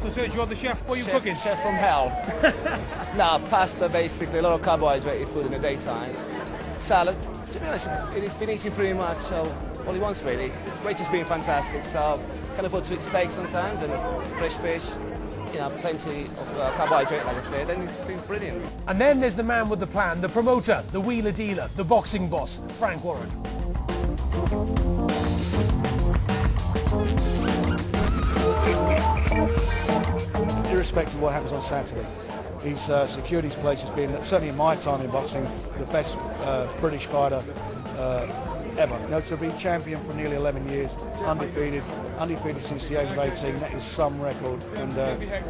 So, Serge, you're the chef. What are you cooking? Chef from hell. Nah, pasta, basically, a lot of carbohydrate food in the daytime. Salad. To be honest, he's been eating pretty much all he wants, really. Weight has been fantastic, so can afford to eat steak sometimes and fresh fish. You know, plenty of carbohydrate, like I said, and he's been brilliant. And then there's the man with the plan, the promoter, the wheeler dealer, the boxing boss, Frank Warren. Irrespective of what happens on Saturday, he's secured his place as being, certainly in my time in boxing, the best British fighter ever. You know, to be champion for nearly 11 years, undefeated since the age of 18, that is some record, and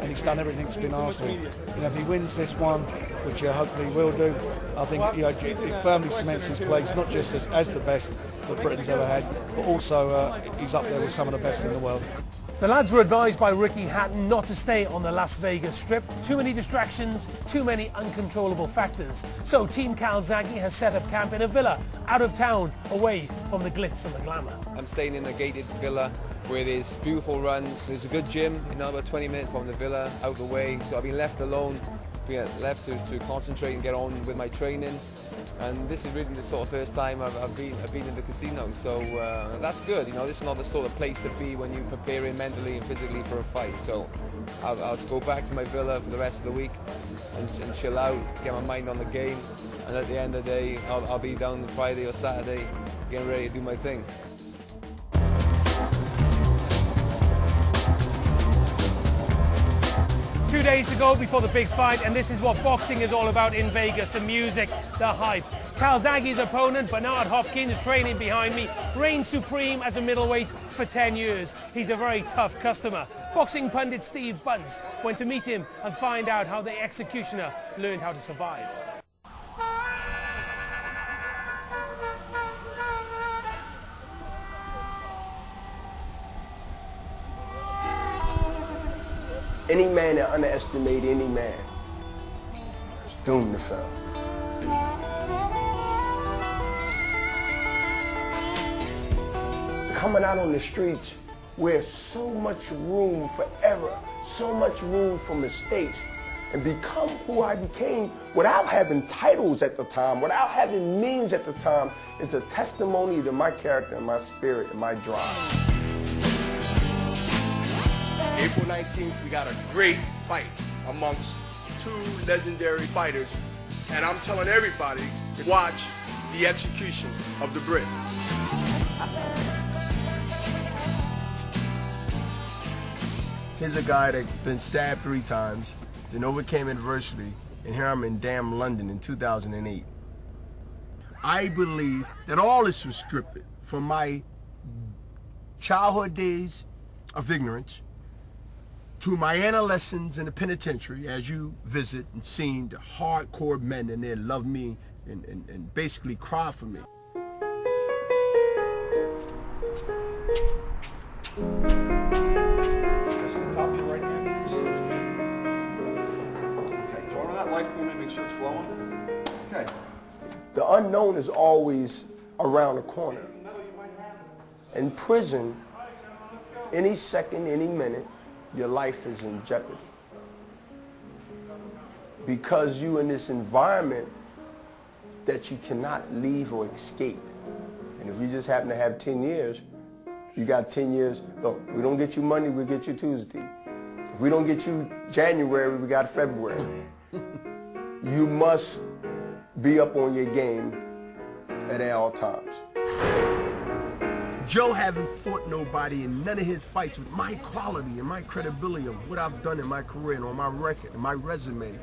he's done everything that's been asked of him. You know, if he wins this one, which hopefully he will do, I think it firmly cements his place, not just as the best that Britain's ever had, but also he's up there with some of the best in the world. The lads were advised by Ricky Hatton not to stay on the Las Vegas Strip. Too many distractions, too many uncontrollable factors. So Team Calzaghe has set up camp in a villa, out of town, away from the glitz and the glamour. I'm staying in a gated villa where there's beautiful runs. There's a good gym, you know, about 20 minutes from the villa, out the way. So I've been left alone, left to concentrate and get on with my training. And this is really the sort of first time I've been in the casino, so that's good. You know, this is not the sort of place to be when you're preparing mentally and physically for a fight. So I'll go back to my villa for the rest of the week and chill out, get my mind on the game, and at the end of the day, I'll be down Friday or Saturday getting ready to do my thing. 2 days to go before the big fight, and this is what boxing is all about in Vegas, the music, the hype. Calzaghe's opponent, Bernard Hopkins, training behind me, reigns supreme as a middleweight for 10 years. He's a very tough customer. Boxing pundit Steve Bunce went to meet him and find out how the executioner learned how to survive. Any man that underestimates any man is doomed to fail. Coming out on the streets where so much room for error, so much room for mistakes, and become who I became without having titles at the time, without having means at the time, is a testimony to my character and my spirit and my drive. April 19th, we got a great fight amongst two legendary fighters, and I'm telling everybody to watch the execution of the Brit. Here's a guy that's been stabbed 3 times, then overcame adversity, and here I'm in damn London in 2008. I believe that all this was scripted from my childhood days of ignorance to my adolescence in the penitentiary, as you visit and seen the hardcore men in there love me and basically cry for me. Just gonna top you right here. Okay, turn on that light for me, make sure it's glowing. Okay. The unknown is always around the corner. In prison, any second, any minute, your life is in jeopardy. Because you're in this environment that you cannot leave or escape. And if you just happen to have 10 years, you got 10 years. Look, we don't get you Monday, we get you Tuesday. If we don't get you January, we got February. You must be up on your game at all times. Joe haven't fought nobody in none of his fights with my quality and my credibility of what I've done in my career and on my record and my resume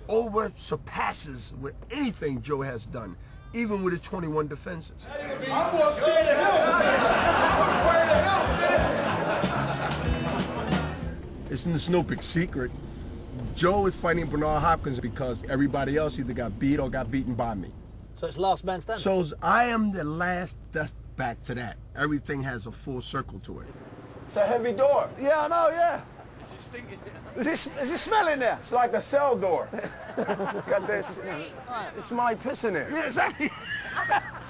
over surpasses with anything Joe has done, even with his 21 defenses. I'm more scared of him. It's no big secret. Joe is fighting Bernard Hopkins because everybody else either got beat or got beaten by me. So it's last man standing? So I am the last, that's back to that. Everything has a full circle to it. It's a heavy door. Yeah, I know, yeah. Is it smelling there? It's like a cell door. Got this. It's my piss in there. Yeah, exactly.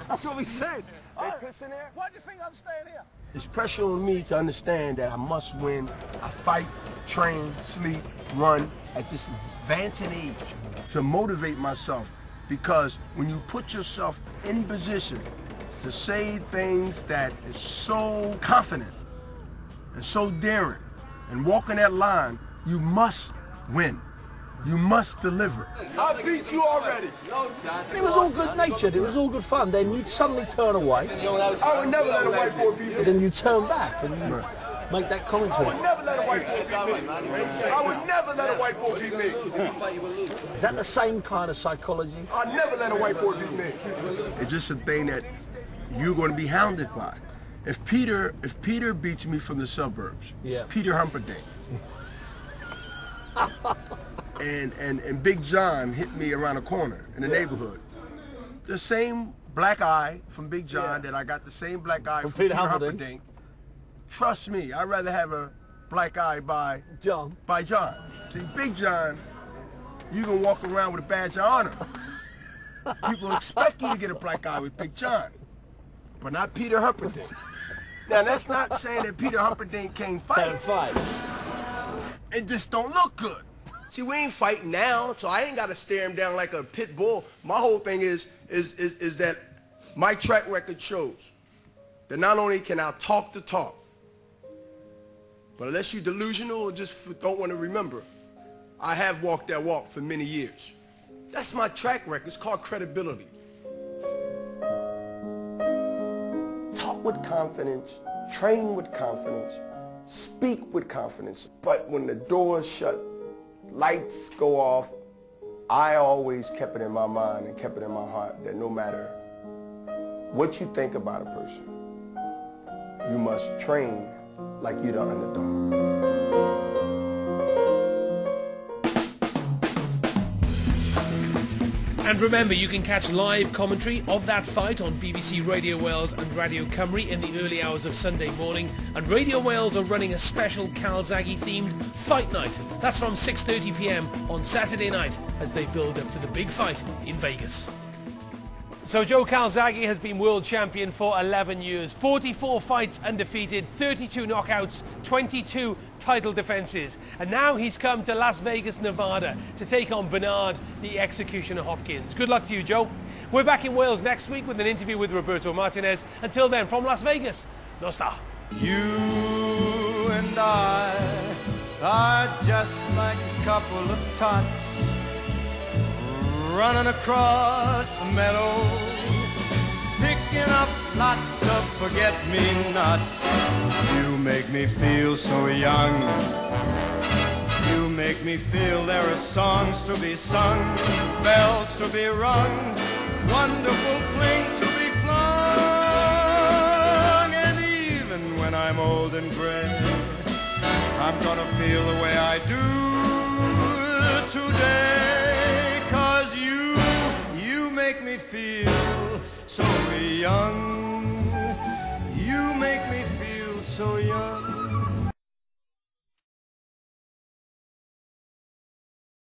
That's what we said. They piss in there? Why do you think I'm staying here? It's pressure on me to understand that I must win. I fight, train, sleep, run at this advanced age to motivate myself, because when you put yourself in position to say things that is so confident and so daring and walking that line, you must win. You must deliver. I beat you already. It was all good natured, it was all good fun. Then you'd suddenly turn away. I would never let a white boy beat me. But then you turn back and you make that commentary. I would never let a white boy beat me. I would never let a white boy beat me. Is that the same kind of psychology? I'd never let a white boy beat me. It's just a thing that you're going to be hounded by. If Peter beats me from the suburbs, yeah. Peter Humperdinck, and Big John hit me around the corner in the neighborhood, the same black eye from Big John that I got the same black eye from Peter Humperdinck. Trust me, I'd rather have a black eye by John. See, Big John, you can walk around with a badge of honor. People expect you to get a black eye with Big John, but not Peter Humperdinck. Now, that's not saying that Peter Humperdinck can't fight. It just don't look good. See, we ain't fighting now, so I ain't got to stare him down like a pit bull. My whole thing is that my track record shows that not only can I talk the talk, but unless you're delusional or just don't want to remember, I have walked that walk for many years. That's my track record. It's called credibility. Talk with confidence, train with confidence, speak with confidence. But when the doors shut, lights go off, I always kept it in my mind and kept it in my heart that no matter what you think about a person, you must train like you're the underdog. And remember, you can catch live commentary of that fight on BBC Radio Wales and Radio Cymru in the early hours of Sunday morning. And Radio Wales are running a special Calzaghe themed fight night. That's from 6:30 p.m. on Saturday night as they build up to the big fight in Vegas. So Joe Calzaghe has been world champion for 11 years, 44 fights undefeated, 32 knockouts, 22 title defenses, and now he's come to Las Vegas, Nevada to take on Bernard, the Executioner Hopkins. Good luck to you, Joe. We're back in Wales next week with an interview with Roberto Martinez. Until then, from Las Vegas, Nostar. You and I are just like a couple of tots running across a meadow, picking up lots of forget-me-nots. You make me feel so young. You make me feel there are songs to be sung, bells to be rung, wonderful fling to be flung. And even when I'm old and gray, I'm gonna feel the way I do today, 'cause you make me feel so young. You make me feel so young.